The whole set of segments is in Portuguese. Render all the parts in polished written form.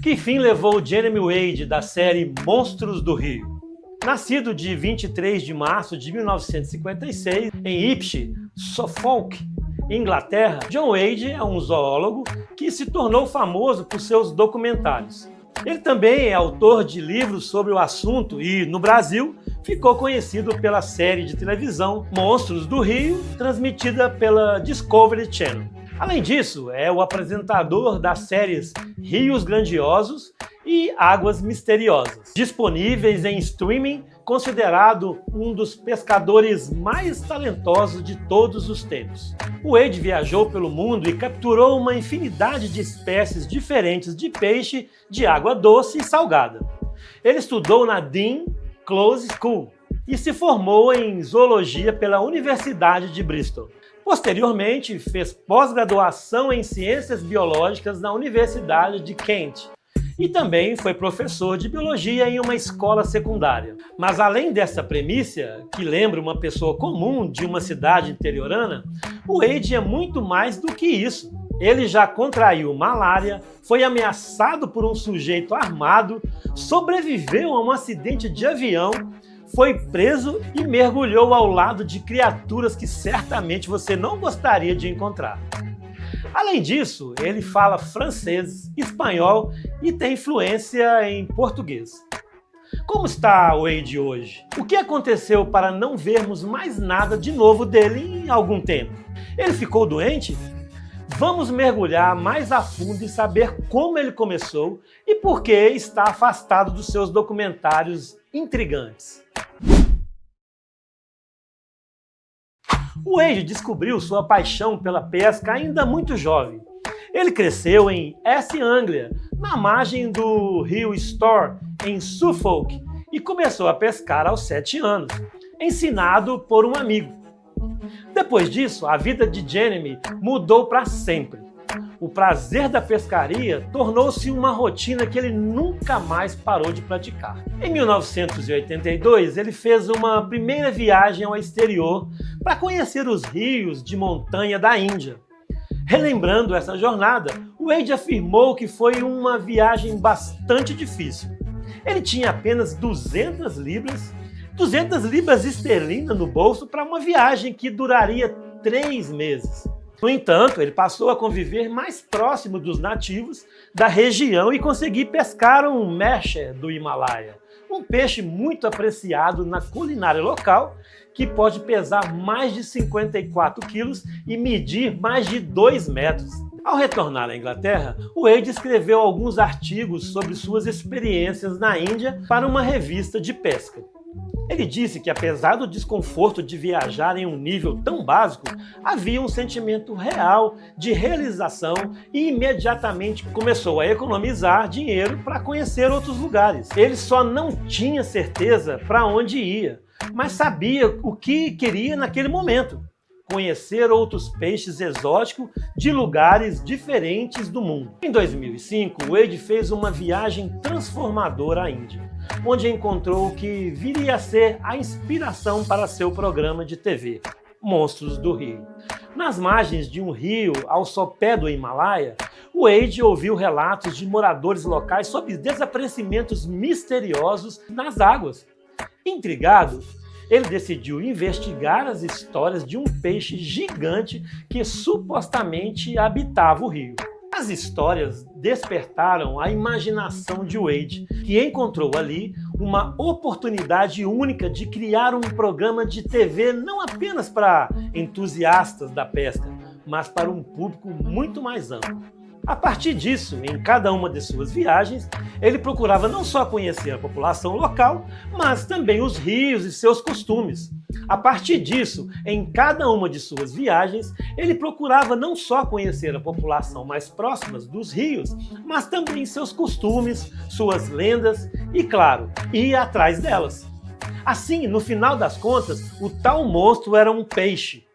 Que fim levou Jeremy Wade da série Monstros do Rio? Nascido de 23 de março de 1956 em Ipswich, Suffolk, Inglaterra, John Wade é um zoólogo que se tornou famoso por seus documentários. Ele também é autor de livros sobre o assunto e, no Brasil, ficou conhecido pela série de televisão Monstros do Rio, transmitida pela Discovery Channel. Além disso, é o apresentador das séries Rios Grandiosos e Águas Misteriosas, disponíveis em streaming, considerado um dos pescadores mais talentosos de todos os tempos. O Wade viajou pelo mundo e capturou uma infinidade de espécies diferentes de peixe de água doce e salgada. Ele estudou na Dean Close School e se formou em zoologia pela Universidade de Bristol. Posteriormente, fez pós-graduação em Ciências Biológicas na Universidade de Kent e também foi professor de biologia em uma escola secundária. Mas além dessa premissa, que lembra uma pessoa comum de uma cidade interiorana, o Wade é muito mais do que isso. Ele já contraiu malária, foi ameaçado por um sujeito armado, sobreviveu a um acidente de avião, foi preso e mergulhou ao lado de criaturas que certamente você não gostaria de encontrar. Além disso, ele fala francês, espanhol e tem fluência em português. Como está o Wade hoje? O que aconteceu para não vermos mais nada de novo dele em algum tempo? Ele ficou doente? Vamos mergulhar mais a fundo e saber como ele começou e por que está afastado dos seus documentários intrigantes. O Wade descobriu sua paixão pela pesca ainda muito jovem. Ele cresceu em East Anglia, na margem do rio Stour, em Suffolk, e começou a pescar aos 7 anos, ensinado por um amigo. Depois disso, a vida de Jeremy mudou para sempre. O prazer da pescaria tornou-se uma rotina que ele nunca mais parou de praticar. Em 1982, ele fez uma primeira viagem ao exterior para conhecer os rios de montanha da Índia. Relembrando essa jornada, Wade afirmou que foi uma viagem bastante difícil. Ele tinha apenas 200 libras esterlinas no bolso para uma viagem que duraria 3 meses. No entanto, ele passou a conviver mais próximo dos nativos da região e conseguir pescar um mesher do Himalaia, um peixe muito apreciado na culinária local, que pode pesar mais de 54 quilos e medir mais de 2 metros. Ao retornar à Inglaterra, o Wade escreveu alguns artigos sobre suas experiências na Índia para uma revista de pesca. Ele disse que, apesar do desconforto de viajar em um nível tão básico, havia um sentimento real de realização e imediatamente começou a economizar dinheiro para conhecer outros lugares. Ele só não tinha certeza para onde ia, mas sabia o que queria naquele momento: conhecer outros peixes exóticos de lugares diferentes do mundo. Em 2005, Wade fez uma viagem transformadora à Índia, onde encontrou o que viria a ser a inspiração para seu programa de TV, Monstros do Rio. Nas margens de um rio ao sopé do Himalaia, Wade ouviu relatos de moradores locais sobre desaparecimentos misteriosos nas águas. Intrigado, ele decidiu investigar as histórias de um peixe gigante que supostamente habitava o rio. As histórias despertaram a imaginação de Wade, que encontrou ali uma oportunidade única de criar um programa de TV não apenas para entusiastas da pesca, mas para um público muito mais amplo. A partir disso, em cada uma de suas viagens, ele procurava não só conhecer a população local, mas também os rios e seus costumes. A partir disso, em cada uma de suas viagens, ele procurava não só conhecer a população mais próxima dos rios, mas também seus costumes, suas lendas e, claro, ia atrás delas. Assim, no final das contas, o tal monstro era um peixe,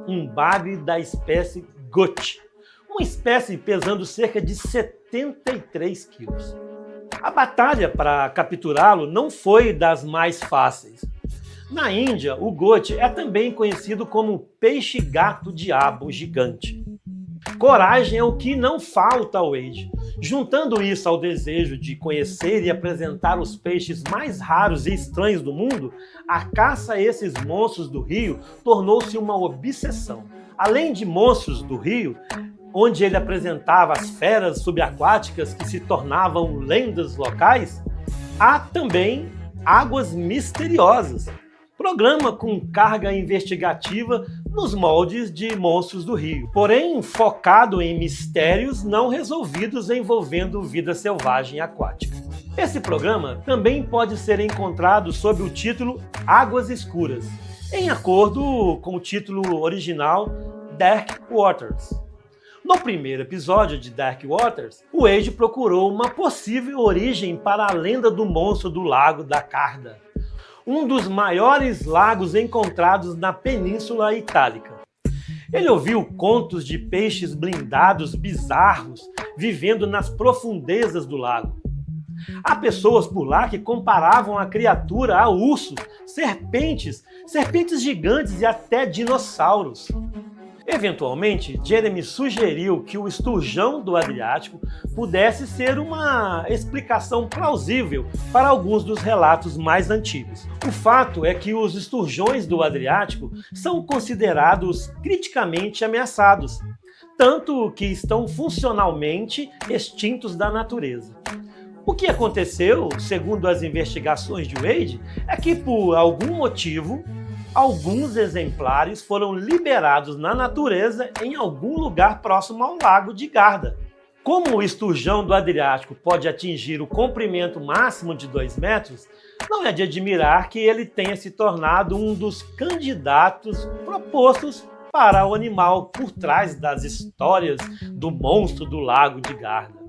um bagre da espécie Gut, uma espécie pesando cerca de 73 quilos. A batalha para capturá-lo não foi das mais fáceis. Na Índia, o Gut é também conhecido como peixe-gato-diabo gigante. Coragem é o que não falta ao Wade. Juntando isso ao desejo de conhecer e apresentar os peixes mais raros e estranhos do mundo, a caça a esses monstros do rio tornou-se uma obsessão. Além de monstros do rio, onde ele apresentava as feras subaquáticas que se tornavam lendas locais, há também Águas Misteriosas, programa com carga investigativa nos moldes de Monstros do Rio, porém focado em mistérios não resolvidos envolvendo vida selvagem aquática. Esse programa também pode ser encontrado sob o título Águas Escuras, em acordo com o título original Dark Waters. No primeiro episódio de Dark Waters, o Wade procurou uma possível origem para a lenda do monstro do Lago da Garda, um dos maiores lagos encontrados na Península Itálica. Ele ouviu contos de peixes blindados bizarros vivendo nas profundezas do lago. Há pessoas por lá que comparavam a criatura a ursos, serpentes gigantes e até dinossauros. Eventualmente, Jeremy sugeriu que o esturjão do Adriático pudesse ser uma explicação plausível para alguns dos relatos mais antigos. O fato é que os esturjões do Adriático são considerados criticamente ameaçados, tanto que estão funcionalmente extintos da natureza. O que aconteceu, segundo as investigações de Wade, é que por algum motivo, alguns exemplares foram liberados na natureza em algum lugar próximo ao Lago de Garda. Como o esturjão do Adriático pode atingir o comprimento máximo de 2 metros, não é de admirar que ele tenha se tornado um dos candidatos propostos para o animal por trás das histórias do monstro do Lago de Garda.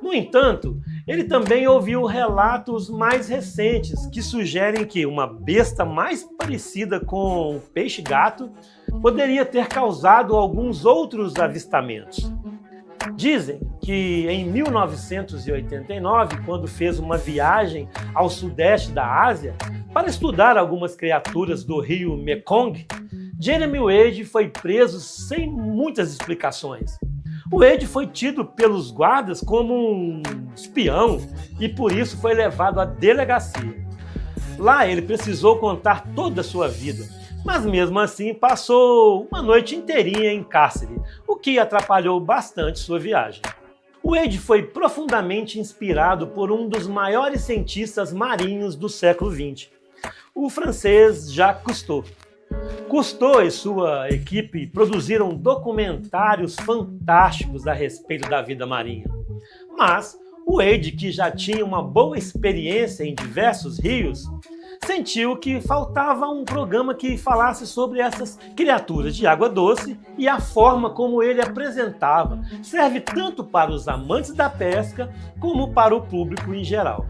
No entanto, ele também ouviu relatos mais recentes que sugerem que uma besta mais parecida com o peixe-gato poderia ter causado alguns outros avistamentos. Dizem que em 1989, quando fez uma viagem ao sudeste da Ásia para estudar algumas criaturas do rio Mekong, Jeremy Wade foi preso sem muitas explicações. O Wade foi tido pelos guardas como um espião e por isso foi levado à delegacia. Lá ele precisou contar toda a sua vida, mas mesmo assim passou uma noite inteirinha em cárcere, o que atrapalhou bastante sua viagem. O Wade foi profundamente inspirado por um dos maiores cientistas marinhos do século XX, o francês Jacques Cousteau. Cousteau e sua equipe produziram documentários fantásticos a respeito da vida marinha. Mas o Wade, que já tinha uma boa experiência em diversos rios, sentiu que faltava um programa que falasse sobre essas criaturas de água doce e a forma como ele apresentava serve tanto para os amantes da pesca como para o público em geral.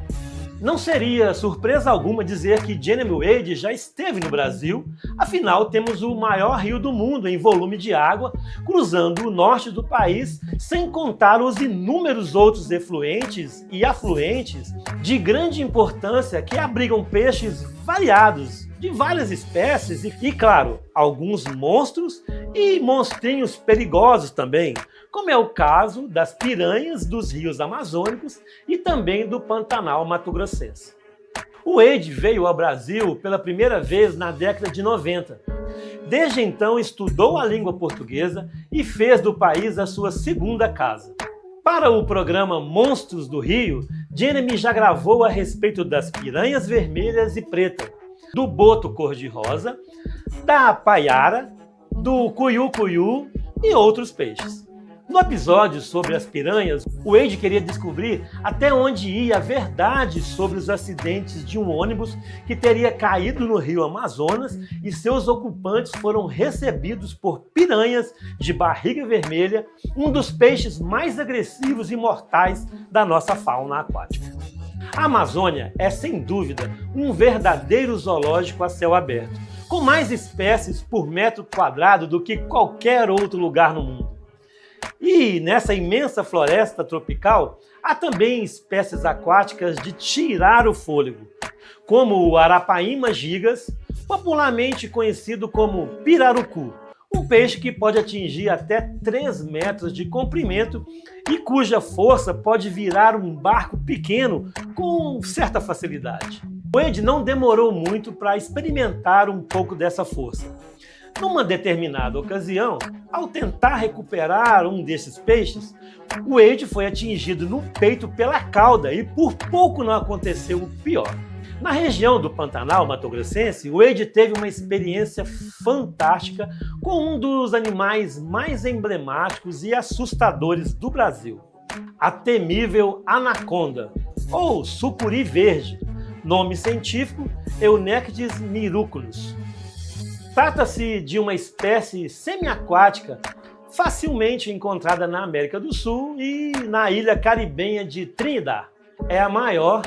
Não seria surpresa alguma dizer que Jeremy Wade já esteve no Brasil, afinal temos o maior rio do mundo em volume de água, cruzando o norte do país, sem contar os inúmeros outros efluentes e afluentes de grande importância que abrigam peixes variados, de várias espécies e, claro, alguns monstros e monstrinhos perigosos também, como é o caso das piranhas dos rios amazônicos e também do Pantanal mato-grossense. O Wade veio ao Brasil pela primeira vez na década de 90. Desde então estudou a língua portuguesa e fez do país a sua segunda casa. Para o programa Monstros do Rio, Jeremy já gravou a respeito das piranhas vermelhas e pretas, do boto cor-de-rosa, da paiara, do cuiu-cuiu e outros peixes. No episódio sobre as piranhas, o Wade queria descobrir até onde ia a verdade sobre os acidentes de um ônibus que teria caído no rio Amazonas e seus ocupantes foram recebidos por piranhas de barriga vermelha, um dos peixes mais agressivos e mortais da nossa fauna aquática. A Amazônia é, sem dúvida, um verdadeiro zoológico a céu aberto, com mais espécies por metro quadrado do que qualquer outro lugar no mundo. E nessa imensa floresta tropical, há também espécies aquáticas de tirar o fôlego, como o Arapaíma gigas, popularmente conhecido como pirarucu, Um peixe que pode atingir até 3 metros de comprimento e cuja força pode virar um barco pequeno com certa facilidade. Wade não demorou muito para experimentar um pouco dessa força. Numa determinada ocasião, ao tentar recuperar um desses peixes, Wade foi atingido no peito pela cauda e por pouco não aconteceu o pior. Na região do Pantanal Mato-Grossense, Wade teve uma experiência fantástica com um dos animais mais emblemáticos e assustadores do Brasil, a temível anaconda, ou sucuri verde, nome científico Eunectes miruculus. Trata-se de uma espécie semiaquática facilmente encontrada na América do Sul e na ilha caribenha de Trinidad. É a maior,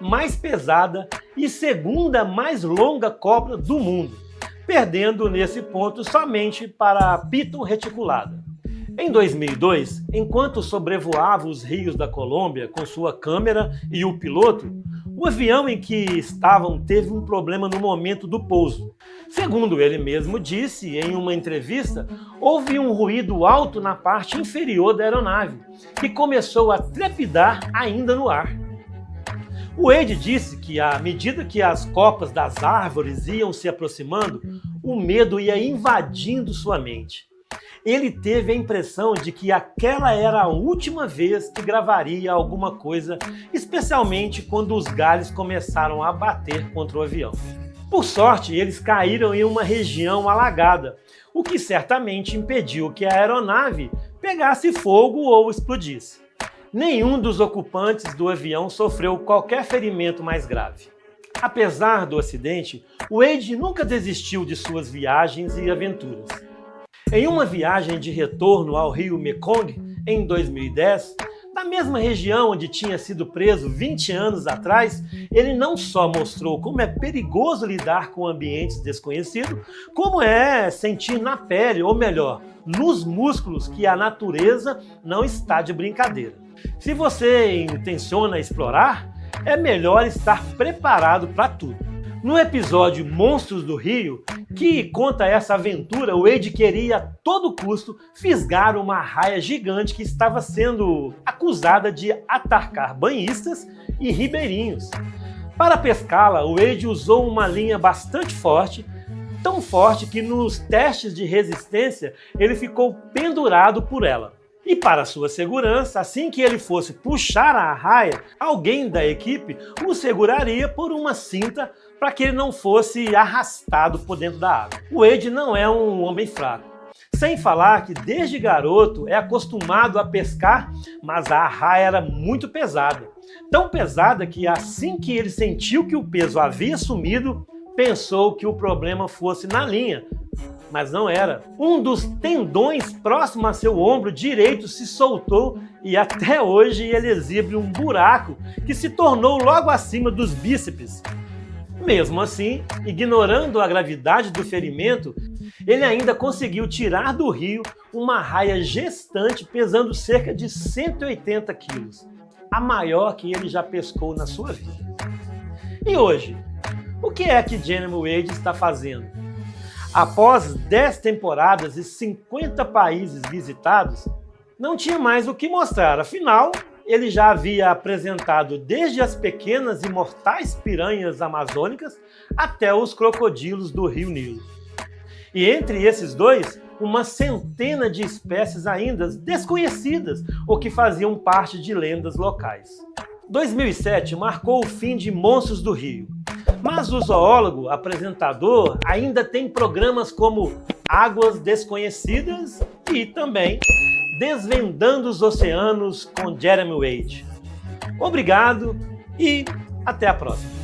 mais pesada e segunda mais longa cobra do mundo, perdendo nesse ponto somente para a piton reticulada. Em 2002, enquanto sobrevoava os rios da Colômbia com sua câmera e o piloto, o avião em que estavam teve um problema no momento do pouso. Segundo ele mesmo disse em uma entrevista, houve um ruído alto na parte inferior da aeronave, que começou a trepidar ainda no ar. Wade disse que, à medida que as copas das árvores iam se aproximando, o medo ia invadindo sua mente. Ele teve a impressão de que aquela era a última vez que gravaria alguma coisa, especialmente quando os galhos começaram a bater contra o avião. Por sorte, eles caíram em uma região alagada, o que certamente impediu que a aeronave pegasse fogo ou explodisse. Nenhum dos ocupantes do avião sofreu qualquer ferimento mais grave. Apesar do acidente, Wade nunca desistiu de suas viagens e aventuras. Em uma viagem de retorno ao rio Mekong, em 2010, na mesma região onde tinha sido preso 20 anos atrás, ele não só mostrou como é perigoso lidar com ambientes desconhecidos, como é sentir na pele, ou melhor, nos músculos, que a natureza não está de brincadeira. Se você intenciona explorar, é melhor estar preparado para tudo. No episódio Monstros do Rio, que conta essa aventura, Wade queria a todo custo fisgar uma arraia gigante que estava sendo acusada de atacar banhistas e ribeirinhos. Para pescá-la, Wade usou uma linha bastante forte, tão forte que nos testes de resistência ele ficou pendurado por ela. E para sua segurança, assim que ele fosse puxar a arraia, alguém da equipe o seguraria por uma cinta para que ele não fosse arrastado por dentro da água. O Wade não é um homem fraco. Sem falar que desde garoto é acostumado a pescar, mas a arraia era muito pesada. Tão pesada que assim que ele sentiu que o peso havia sumido, pensou que o problema fosse na linha. Mas não era. Um dos tendões próximo a seu ombro direito se soltou e até hoje ele exibe um buraco que se tornou logo acima dos bíceps. Mesmo assim, ignorando a gravidade do ferimento, ele ainda conseguiu tirar do rio uma arraia gestante pesando cerca de 180 quilos, a maior que ele já pescou na sua vida. E hoje, o que é que Jeremy Wade está fazendo? Após 10 temporadas e 50 países visitados, não tinha mais o que mostrar, afinal, ele já havia apresentado desde as pequenas e mortais piranhas amazônicas até os crocodilos do Rio Nilo. E entre esses dois, uma centena de espécies ainda desconhecidas ou que faziam parte de lendas locais. 2007 marcou o fim de Monstros do Rio. Mas o zoólogo apresentador ainda tem programas como Águas Desconhecidas e também Desvendando os Oceanos com Jeremy Wade. Obrigado e até a próxima.